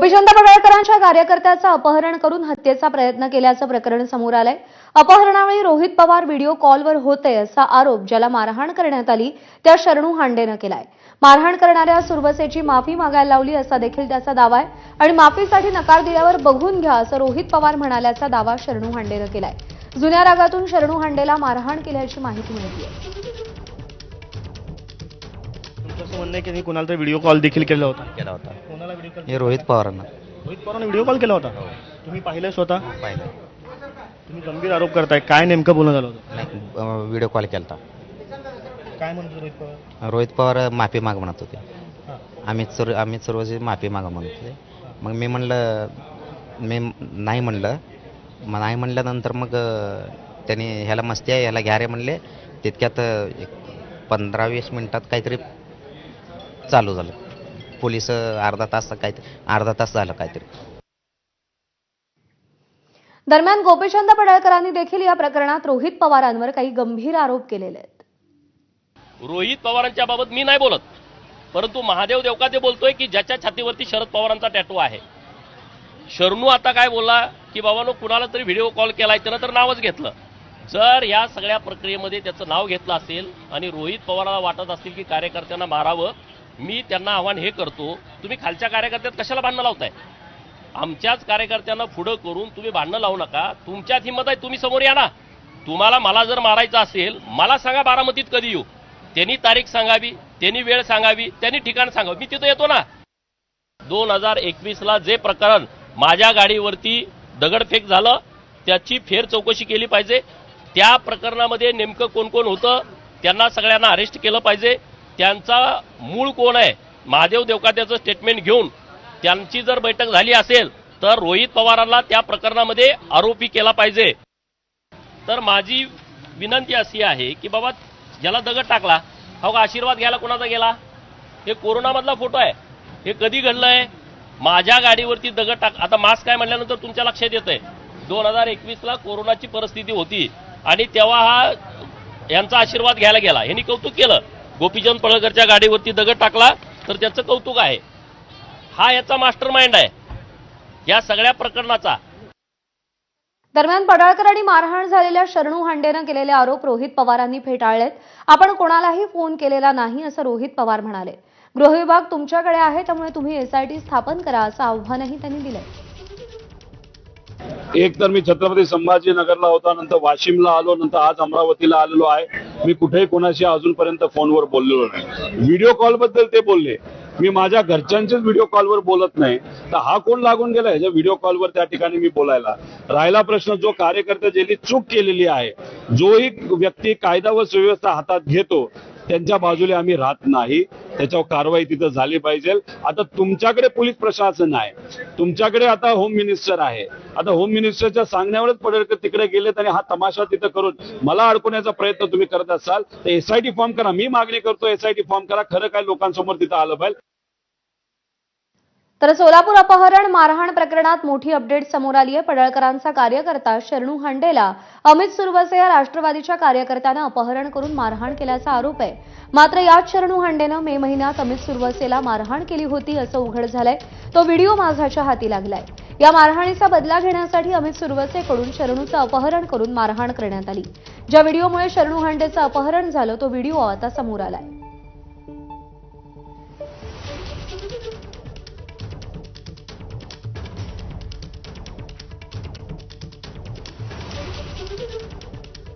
गोपीचंद पडळकरांच्या कार्यकर्त्याचं अपहरण करून हत्येचा प्रयत्न केल्याचं प्रकरण समोर आलंय। अपहरणावेळी रोहित पवार व्हिडिओ कॉलवर होते असा आरोप ज्याला मारहाण करण्यात आली त्या शरणू हांडेनं केलाय। मारहाण करणाऱ्या सुरवसेची माफी मागायला लावली असा देखील त्याचा दावा आहे आणि माफीसाठी नकार दिल्यावर बघून घ्या असं रोहित पवार म्हणाल्याचा दावा शरणू हांडेनं केलाय। जुन्या रागातून शरणू हांडेला मारहाण केल्याची माहिती मिळाली। तुमचं म्हणणं आहे की कोणाला तरी व्हिडिओ कॉल देखील केला होता? कोणाला व्हिडिओ कॉल? हे रोहित पवारांना व्हिडिओ कॉल केला होता? तुम्ही पाहिलं स्वतः? पाहिलं. तुम्ही गंभीर आरोप करताय, काय नेमकं बोलणं झालं होतं? नाही, व्हिडिओ कॉल केला होता. काय म्हणत होते रोहित पवार? रोहित पवार माफी माग म्हणत होते. हां. आम्ही सर्वचे माफी मागा म्हणत होते. मग मी म्हणलं नाही म्हणल्यानंतर मग त्यांनी ह्याला मस्ती आहे ह्याला घ्या रे म्हणले. तितक्यात 15-20 मिनिटात काहीतरी चालू झालं. पोलीस अर्धा तास झालं काहीतरी. दरम्यान गोपीचंद पडळकरांनी देखील या प्रकरणात रोहित पवारांवर काही गंभीर आरोप केलेले आहेत। रोहित पवारांच्या बाबत मी नाही बोलत, परंतु महादेव देवकाते बोलतोय की ज्याच्या छातीवरती शरद पवारांचा टॅटू आहे। शरणू आता काय बोलला की बाबांनो कुणाला तरी व्हिडिओ कॉल केलाय, त्यानं तर नावच घेतलं। जर या सगळ्या प्रक्रियेमध्ये त्याचं नाव घेतलं असेल आणि रोहित पवारांना वाटत असेल की कार्यकर्त्यांना मारावं, मी त्यांना आव्हान हे करतो, तुम्ही खालच्या कार्यकर्त्यात कशाला भांडणं लावताय? आमच्याच कार्यकर्त्यांना पुढं करून तुम्ही भांडणं लावू नका। तुमच्यात हिंमत आहे, तुम्ही समोर या ना। मला जर मारायचं असेल मला सांगा, बारामतीत कधी येऊ, त्यांनी तारीख सांगावी, त्यांनी वेळ सांगावी, त्यांनी ठिकाण सांगावं, मी तिथं येतो ना। 2021ला जे प्रकरण माझ्या गाडीवरती दगडफेक झालं त्याची फेर चौकशी केली पाहिजे। त्या प्रकरणामध्ये नेमकं कोण कोण होतं त्यांना सगळ्यांना अरेस्ट केलं पाहिजे। त्यांचा मूळ कोण आहे महादेव देवकात्याचं स्टेटमेंट घेऊन त्यांची जर बैठक झाली असेल तर रोहित पवारांना त्या प्रकरणामध्ये आरोपी केला पाहिजे। तर माझी विनंती अशी आहे की बाबा ज्याला दगड टाकला हो का आशीर्वाद घ्यायला कोणाचा गेला? हे कोरोनामधला फोटो आहे, हे कधी घडलंय? माझ्या गाडीवरती दगड टाक, आता मास्क काय म्हणल्यानंतर तुमच्या लक्षात येतंय 2021ला कोरोनाची परिस्थिती होती आणि तेव्हा हा यांचा आशीर्वाद घ्यायला गेला, यांनी कौतुक केलं। गोपीचंद पडळकरच्या गाडीवरती दगड टाकला तर त्याचं कौतुक आहे। हा याचा मास्टर माइंड आहे या सगळ्या प्रकरणाचा। दरम्यान पडळकर आणि मारहाण झालेल्या शरणू हांडेनं केलेले आरोप रोहित पवारांनी फेटाळलेत। आपण कोणालाही फोन केलेला नाही असं रोहित पवार म्हणाले। गृह विभाग तुमच्याकडे आहे, त्यामुळे तुम्ही SIT स्थापन करा असं आव्हानही त्यांनी दिलंय। एक तर मी छत्रपती संभाजीनगरला होता, नंतर वाशिमला आलो, नंतर आज अमरावतीला आलेलो आहे। मी कुठेही कोणाशी अजूनपर्यंत फोनवर बोललेलो नाही। व्हिडिओ कॉल बद्दल ते बोलले, मी माझ्या घरच्यांचेच व्हिडिओ कॉलवर बोलत नाही, तर हा कोण लागून गेला ह्याच्या व्हिडिओ कॉलवर त्या ठिकाणी मी बोलायला? राहिला प्रश्न जो कार्यकर्ते ज्यांनी चूक केलेली आहे, जोही व्यक्ती कायदा व सुव्यवस्था हातात घेतो त्यांच्या बाजूने आम्ही राहत नाही, त्याच्यावर कारवाई तिथं झाली पाहिजे। आता तुमच्याकडे पोलीस प्रशासन आहे, तुमच्याकडे आता होम मिनिस्टर आहे, आता होम मिनिस्टरच्या सांगण्यावरच पडळकर तिकडे गेलेत आणि हा तमाशा तिथं करून मला अडकवण्याचा प्रयत्न तुम्ही करत असाल तर SIT फॉर्म करा। मी मागणी करतो SIT फॉर्म करा, खरं काय लोकांसमोर तिथं आलं पाहिजे। तर सोलापूर अपहरण मारहाण प्रकरणात मोठी अपडेट समोर आली आहे। पडळकरांचा कार्यकर्ता शरणू हांडेला अमित सुरवसे या राष्ट्रवादीच्या कार्यकर्त्यानं अपहरण करून मारहाण केल्याचा आरोप आहे। मात्र याच शरणू हांडेनं मे महिन्यात अमित सुरवसेला मारहाण केली होती असं उघड झालंय। तो व्हिडिओ माझ्याच्या हाती लागलाय। या मारहाणीचा बदला घेण्यासाठी अमित सुरवसेकडून शरणूचं अपहरण करून मारहाण करण्यात आली। ज्या व्हिडिओमुळे शरणू हांडेचं अपहरण झालं तो व्हिडिओ आता समोर आलाय।